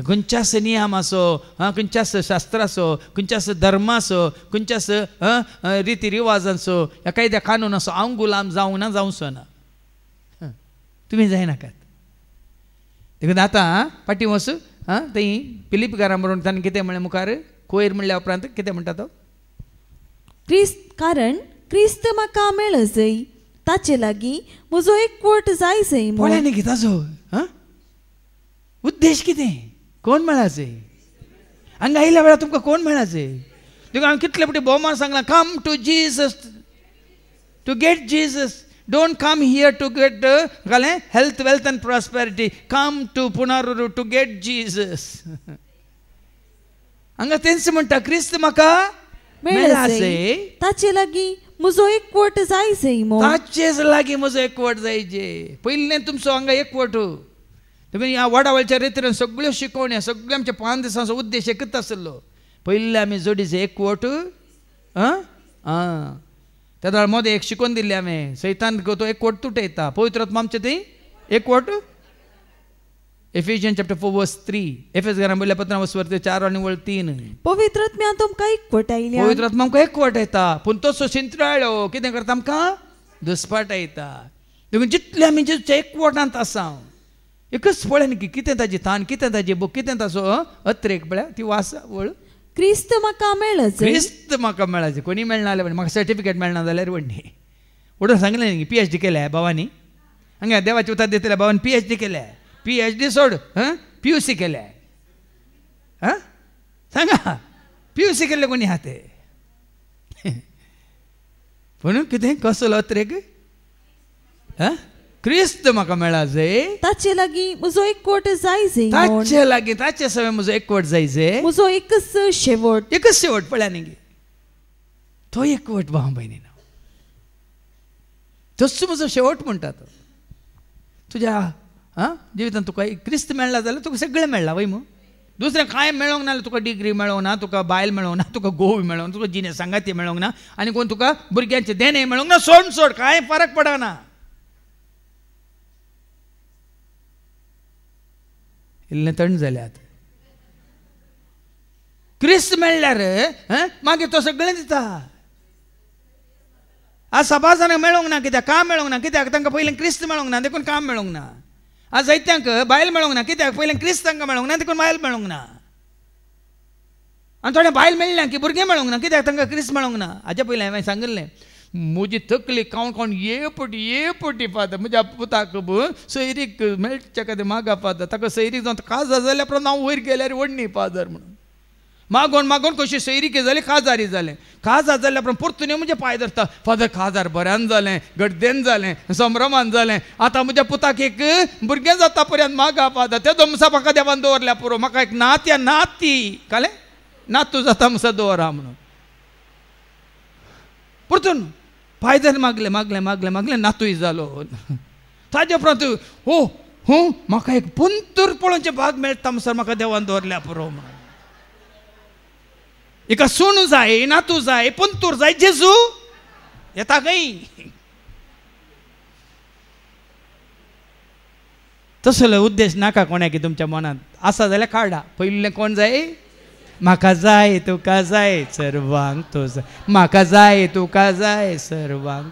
खंयच्याच नियम असो खंयच्याच शास्त्र असो खंयच्याच धर्म असो खंयच्याच रिती रिवाज असो या कायद्या कानून असो हांव गुलाम जावंक ना जावचो ना तुमी जायनाकात देखून आतां फाटी वच थंय फिलिपकारां बरोवन ताणें कितें म्हणलें मुखार कोयर म्हणल्या उपरांत कितें म्हणटा तो कारण क्रिस्त म्हाका मेळजय ताचे लागीं म्हजो एकवट जायजय पळय न्ही ताचो उद्देश कितें कोण मेळाचे हांगा आयल्या वेळार तुमकां कोण मेळाचे देखून हांवें कितले फावटी भोवमान सांगलां come to Jesus to get Jesus don't come here to get health wealth and prosperity come to पुनरुरू टू गेट जीसस हांगा तेंच म्हणटा क्रिस्त म्हाका मेळाचे ताचे लागीं म्हजो एकवट जायजय ताचेच लागीं म्हजो एकवट जायचे पयलें तुमचो हांगा एकवट ह्या वडावळच्या रितीन सगळ्यो शिकवण्या सगळ्यो आमच्या 5 दिसांचो उद्देश एकच आसलो पयले आमी जोडीचे एकवट त्या मदें एक शिकोवन दिल्ली हांवें सैतान तो एकवट तुटयता पवित्र आत्मा आमचे थंय एकवट Ephesians chapter 4 verse 3 एफेसकारांक बरयल्ल्या पत्रांत वचवर 4 आनी 3 पवित्र आत्म्यान तुमकां एकवट आयल्या पवित्र आत्मा आमकां एकवट येता पूण तसो शिंत्राळ्यो कितें करता आमकां दुस्पाटायता देखून जितले आमी जेच्या एकवटांत आसा एकच पळय न्ही कितें ताजी तान कितें ताजी बूक कितें ताचो अत्रेक पळय ती वास वळ क्रिस्त म्हाका मेळजय क्रिस्त म्हाका मेळाचे कोणी मेळना जाल्यार म्हाका सर्टिफिकेट मेळना जाल्यार व्हडणी उडोवन सांगलें न्ही PhD केल्या भावानी हांगा देवाची उतर दितल्या भावान PhD केल्या PhD सोड PUC केल्या सांगा PUC केल्ले कोणी आहा ते पूण कितें कसलो अत्रेक क्रिस्त म्हाका मेळाचे ताचे लागीं म्हजो एकवट जायजय ताचे लागीं ताचे सवय म्हजो एकवट जायजे म्हजो एकच शेवट पळया न्ही तो एकवट भाव भयणीनो तसो म्हजो शेवट म्हणटा तो तुज्या जिवितांत तुका क्रिस्त मेळ्ळा जाल्यार तुका सगळें मेळ्ळां वय मू दुसरें कांय मेळोंक ना तुका डिग्री मेळोंक ना तुका बायल मेळोंक ना तुका घोव मेळोंक तुका जिने सांगाती मेळोंक ना आनी कोण तुका भुरग्यांचे देणे मेळोंक ना सोड कांय फरक पडना इल्लें थंड जाल्यात क्रिस्त मेळ्ळ्यार मागीर तो सगळें दिता आज सभाजांक मेळोंक ना कित्याक काम मेळोंक ना कित्याक तांकां पयलें क्रिस्त मेळोंक ना देखून काम मेळोंक ना आज जायत्यांक बायल मेळोंक ना कित्याक पयलें क्रिस्त तांकां मेळोंक ना देखून बायल मेळोंक ना आनी थोड्या बायल मेळ्ळ्या की भुरगें मेळोंक ना कित्याक तांकां क्रिस्त मेळोंक ना हाचे पयलें हांवें सांगिल्लें म्हजी तकली कावण ये पटी पाद म्हज्या पुताक सैरीक मेळचे खातीर मागा पाद ताका सैरीक जावन काजार जाल्या उपरांत हांव वयर गेल्यार व्हडणी पादर म्हणून मागोन कशी सैरीक जाली काजारी जालें काजार जाल्या उपरांत परतून म्हणजे पांय धरता फादर काजार बऱ्यान जालें गड्डेन जालें संभ्रमान जालें आतां म्हज्या पुताक एक भुरगें जाता पर्यंत मागा पाद त्या दमसा म्हाका देवान दवरल्या पुरो म्हाका एक नात्या नाती कळ्ळें नातू जाता म्हणसा दवरा म्हणून परतून पायदर मागले नातूय जालो ताजे उपरांत म्हाका एक पंतूर पळोवचे भाग मेळटा म्हणसर म्हाका देवान दवरल्या पुरो म्हणून एका सूण जाय नातू जाय पंतूर जाय जेजू येता खंय तसलो उद्देश नाका कोणाक तुमच्या मनात आसा जाल्यार काडा पयलें कोण जाय म्हाका जाय तुका जाय सर्वांक तो जाय म्हाका जाय तुका जाय सर्वांक